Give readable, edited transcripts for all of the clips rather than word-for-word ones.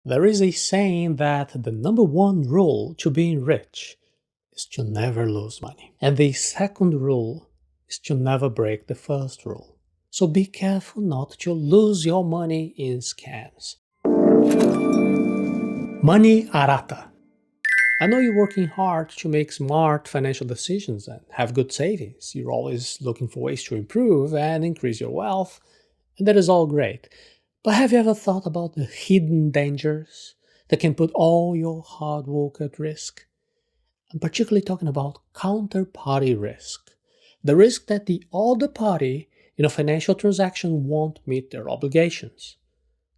There is a saying that the number one rule to being rich is to never lose money. And the second rule is to never break the first rule. So be careful not to lose your money in scams. Money Arata. I know you're working hard to make smart financial decisions and have good savings. You're always looking for ways to improve and increase your wealth, and that is all great. But have you ever thought about the hidden dangers that can put all your hard work at risk? I'm particularly talking about counterparty risk. The risk that the other party in a financial transaction won't meet their obligations.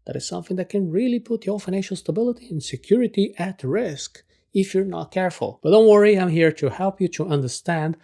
That is something that can really put your financial stability and security at risk if you're not careful. But don't worry, I'm here to help you to understand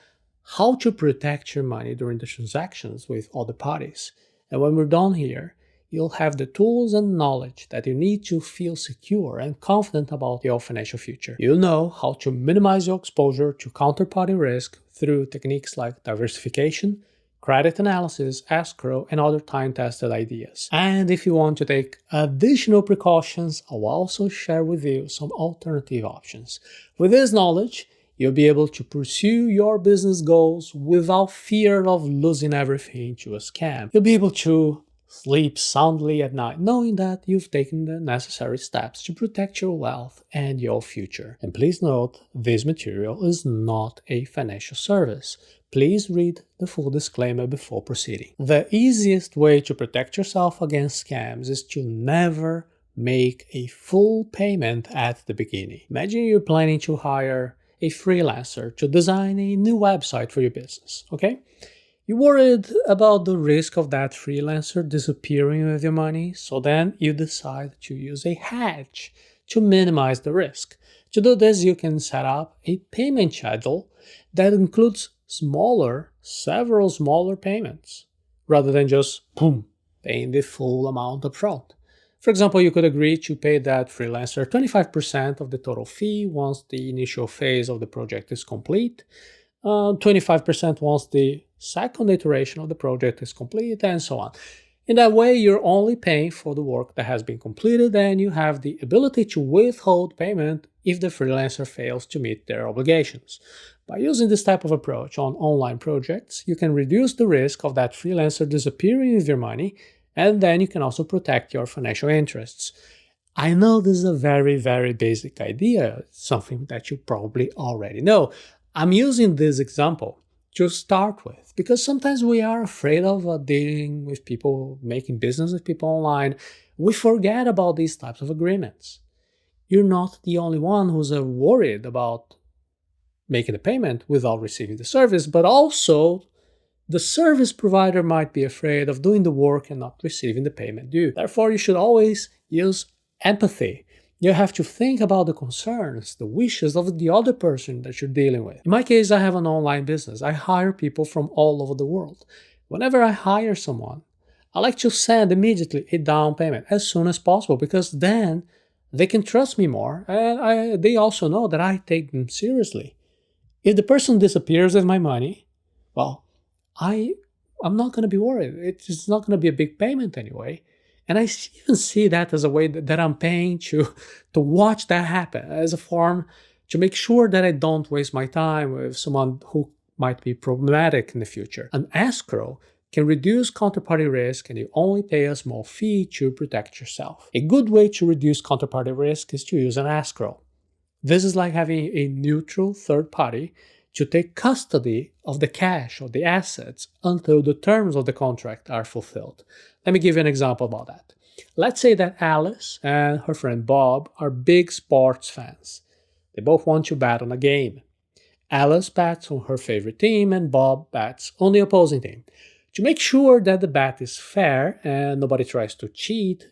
how to protect your money during the transactions with other parties. And when we're done here, you'll have the tools and knowledge that you need to feel secure and confident about your financial future. You'll know how to minimize your exposure to counterparty risk through techniques like diversification, credit analysis, escrow, and other time-tested ideas. And if you want to take additional precautions, I'll also share with you some alternative options. With this knowledge, you'll be able to pursue your business goals without fear of losing everything to a scam. You'll be able to sleep soundly at night knowing that you've taken the necessary steps to protect your wealth and your future. And please note, this material is not a financial service. Please read the full disclaimer before proceeding. The easiest way to protect yourself against scams is to never make a full payment at the beginning. Imagine you're planning to hire a freelancer to design a new website for your business, okay? You're worried about the risk of that freelancer disappearing with your money, so then you decide to use a hedge to minimize the risk. To do this, you can set up a payment schedule that includes several smaller payments, rather than just, paying the full amount up front. For example, you could agree to pay that freelancer 25% of the total fee once the initial phase of the project is complete, 25% once the second iteration of the project is complete, and so on. In that way, you're only paying for the work that has been completed, and you have the ability to withhold payment if the freelancer fails to meet their obligations. By using this type of approach on online projects, you can reduce the risk of that freelancer disappearing with your money, and then you can also protect your financial interests. I know this is a very, very basic idea, something that you probably already know. I'm using this example to start with, because sometimes we are afraid of dealing with people, making business with people online. We forget about these types of agreements. You're not the only one who's worried about making a payment without receiving the service, but also the service provider might be afraid of doing the work and not receiving the payment due. Therefore, you should always use empathy. You have to think about the concerns, the wishes of the other person that you're dealing with. In my case, I have an online business. I hire people from all over the world. Whenever I hire someone, I like to send immediately a down payment as soon as possible, because then they can trust me more, and they also know that I take them seriously. If the person disappears with my money, well, I'm not going to be worried. It's not going to be a big payment anyway. And I even see that as a way that I'm paying to watch that happen, as a form to make sure that I don't waste my time with someone who might be problematic in the future. An escrow can reduce counterparty risk, and you only pay a small fee to protect yourself. A good way to reduce counterparty risk is to use an escrow. This is like having a neutral third party to take custody of the cash or the assets until the terms of the contract are fulfilled. Let me give you an example about that. Let's say that Alice and her friend Bob are big sports fans. They both want to bet on a game. Alice bets on her favorite team and Bob bets on the opposing team. To make sure that the bet is fair and nobody tries to cheat,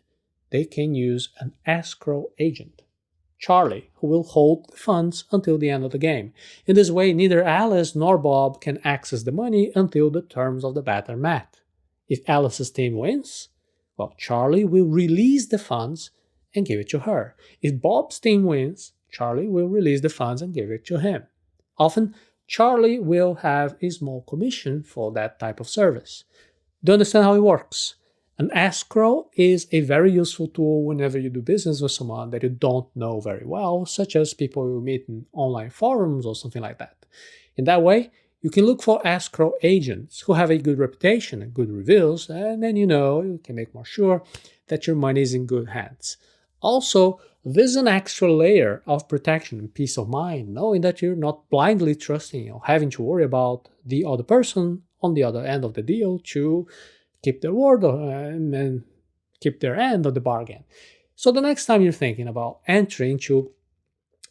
they can use an escrow agent, Charlie, who will hold the funds until the end of the game. In this way, neither Alice nor Bob can access the money until the terms of the bet are met. If Alice's team wins, well, Charlie will release the funds and give it to her. If Bob's team wins, Charlie will release the funds and give it to him. Often, Charlie will have a small commission for that type of service. Do you understand how it works? An escrow is a very useful tool whenever you do business with someone that you don't know very well, such as people you meet in online forums or something like that. In that way, you can look for escrow agents who have a good reputation and good reviews, and then you can make more sure that your money is in good hands. Also, there's an extra layer of protection and peace of mind, knowing that you're not blindly trusting or having to worry about the other person on the other end of the deal to keep their word and keep their end of the bargain. So the next time you're thinking about entering into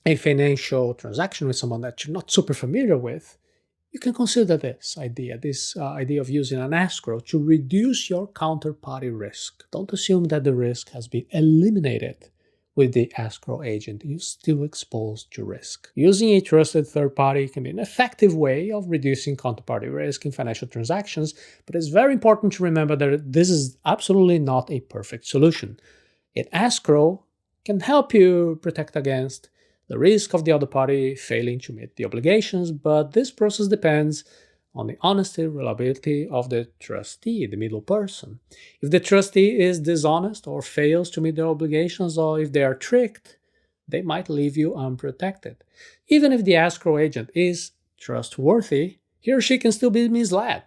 a financial transaction with someone that you're not super familiar with, you can consider this idea of using an escrow to reduce your counterparty risk. Don't assume that the risk has been eliminated with the escrow agent. You're still exposed to risk. Using a trusted third party can be an effective way of reducing counterparty risk in financial transactions, but it's very important to remember that this is absolutely not a perfect solution. An escrow can help you protect against the risk of the other party failing to meet the obligations, but this process depends on the honesty, reliability of the trustee, the middle person. If the trustee is dishonest or fails to meet their obligations, or if they are tricked, they might leave you unprotected. Even if the escrow agent is trustworthy, he or she can still be misled.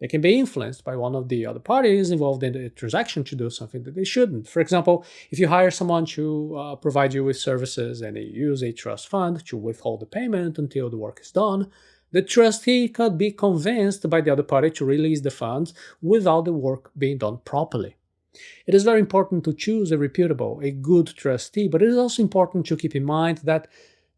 They can be influenced by one of the other parties involved in the transaction to do something that they shouldn't. For example, if you hire someone to provide you with services and they use a trust fund to withhold the payment until the work is done, the trustee could be convinced by the other party to release the funds without the work being done properly. It is very important to choose a reputable, a good trustee, but it is also important to keep in mind that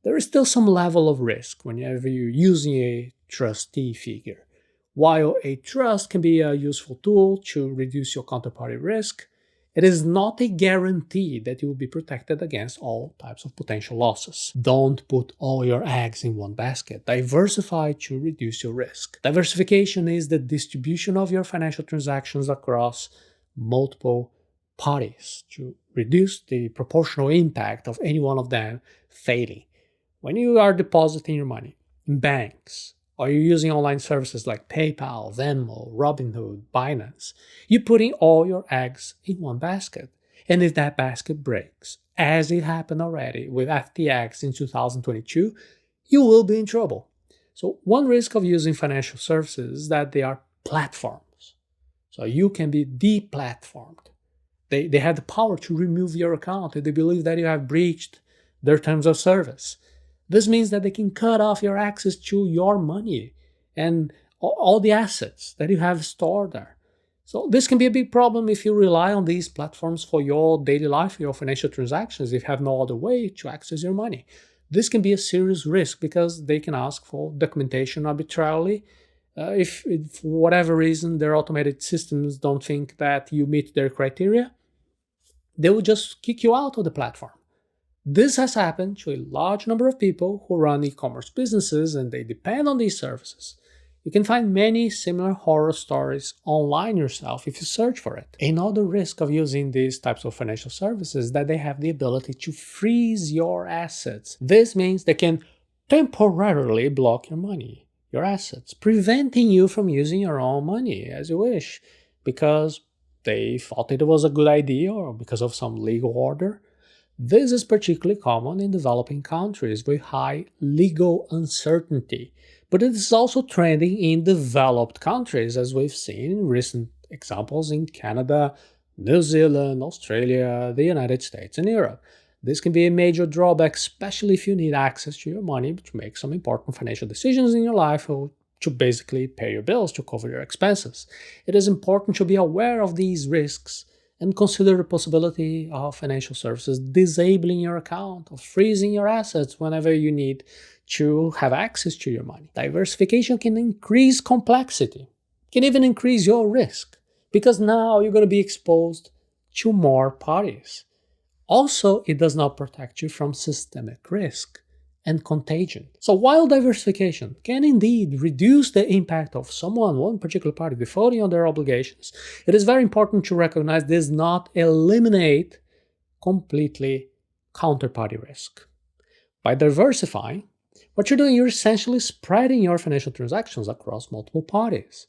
there is still some level of risk whenever you're using a trustee figure. While a trust can be a useful tool to reduce your counterparty risk, it is not a guarantee that you will be protected against all types of potential losses. Don't put all your eggs in one basket. Diversify to reduce your risk. Diversification is the distribution of your financial transactions across multiple parties to reduce the proportional impact of any one of them failing. When you are depositing your money in banks, or you're using online services like PayPal, Venmo, Robinhood, Binance, you're putting all your eggs in one basket. And if that basket breaks, as it happened already with FTX in 2022, you will be in trouble. So one risk of using financial services is that they are platforms. So you can be deplatformed. They have the power to remove your account if they believe that you have breached their terms of service. This means that they can cut off your access to your money and all the assets that you have stored there. So this can be a big problem if you rely on these platforms for your daily life, your financial transactions, if you have no other way to access your money. This can be a serious risk because they can ask for documentation arbitrarily. If for whatever reason their automated systems don't think that you meet their criteria, they will just kick you out of the platform. This has happened to a large number of people who run e-commerce businesses and they depend on these services. You can find many similar horror stories online yourself if you search for it. Another risk of using these types of financial services is that they have the ability to freeze your assets. This means they can temporarily block your money, your assets, preventing you from using your own money as you wish because they thought it was a good idea or because of some legal order. This is particularly common in developing countries with high legal uncertainty, but it is also trending in developed countries, as we've seen in recent examples in Canada, New Zealand, Australia, the United States, and Europe. This can be a major drawback, especially if you need access to your money to make some important financial decisions in your life or to basically pay your bills to cover your expenses. It is important to be aware of these risks and consider the possibility of financial services disabling your account or freezing your assets whenever you need to have access to your money. Diversification can increase complexity, can even increase your risk, because now you're going to be exposed to more parties. Also, it does not protect you from systemic risk and contagion. So while diversification can indeed reduce the impact of one particular party defaulting on their obligations, it is very important to recognize this does not eliminate completely counterparty risk. By diversifying, what you're doing, you're essentially spreading your financial transactions across multiple parties.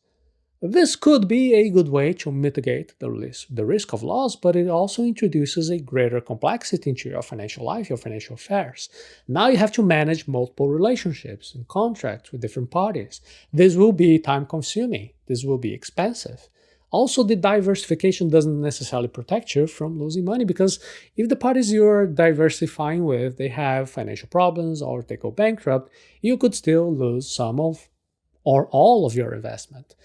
This could be a good way to mitigate the risk of loss, but it also introduces a greater complexity into your financial life, your financial affairs. Now you have to manage multiple relationships and contracts with different parties. This will be time consuming, this will be expensive. Also, the diversification doesn't necessarily protect you from losing money because if the parties you're diversifying with, they have financial problems or they go bankrupt, you could still lose some of or all of your investment.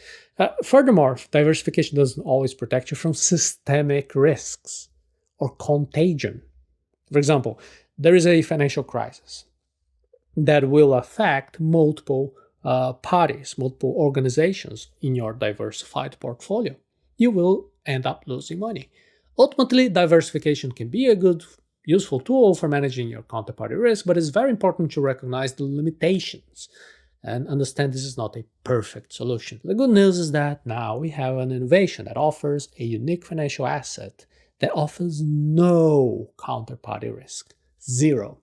Furthermore, diversification doesn't always protect you from systemic risks or contagion. For example, there is a financial crisis that will affect multiple parties, multiple organizations in your diversified portfolio. You will end up losing money. Ultimately, diversification can be a good, useful tool for managing your counterparty risk, but it's very important to recognize the limitations and understand this is not a perfect solution. The good news is that now we have an innovation that offers a unique financial asset that offers no counterparty risk. Zero.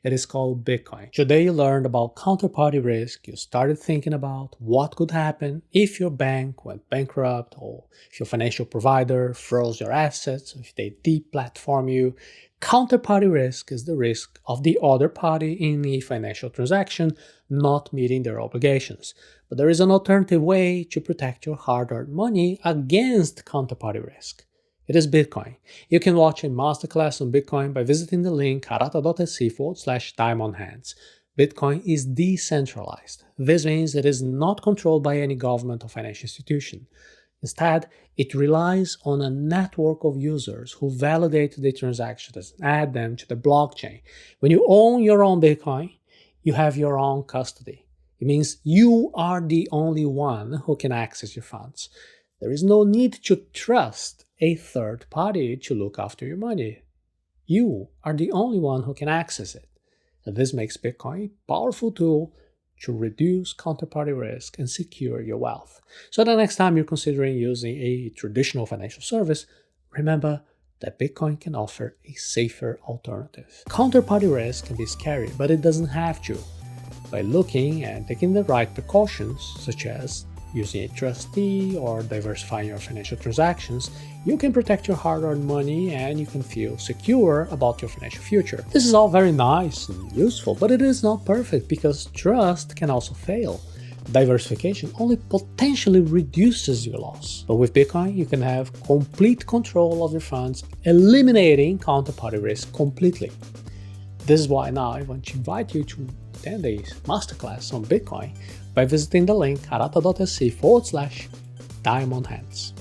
It is called Bitcoin. Today you learned about counterparty risk, you started thinking about what could happen if your bank went bankrupt or if your financial provider froze your assets, or if they deplatform you. Counterparty risk is the risk of the other party in a financial transaction not meeting their obligations. But there is an alternative way to protect your hard-earned money against counterparty risk. It is Bitcoin. You can watch a masterclass on Bitcoin by visiting the link arata.se/time-on-hands. Bitcoin is decentralized. This means it is not controlled by any government or financial institution. Instead, it relies on a network of users who validate the transactions and add them to the blockchain. When you own your own Bitcoin, you have your own custody. It means you are the only one who can access your funds. There is no need to trust a third party to look after your money. You are the only one who can access it. And this makes Bitcoin a powerful tool to reduce counterparty risk and secure your wealth. So the next time you're considering using a traditional financial service, remember that Bitcoin can offer a safer alternative. Counterparty risk can be scary, but it doesn't have to. By looking and taking the right precautions, such as using a trustee or diversifying your financial transactions, you can protect your hard-earned money and you can feel secure about your financial future. This is all very nice and useful, but it is not perfect because trust can also fail. Diversification only potentially reduces your loss. But with Bitcoin, you can have complete control of your funds, eliminating counterparty risk completely. This is why now I want to invite you to attend a masterclass on Bitcoin by visiting the link arata.se/time-on-hands.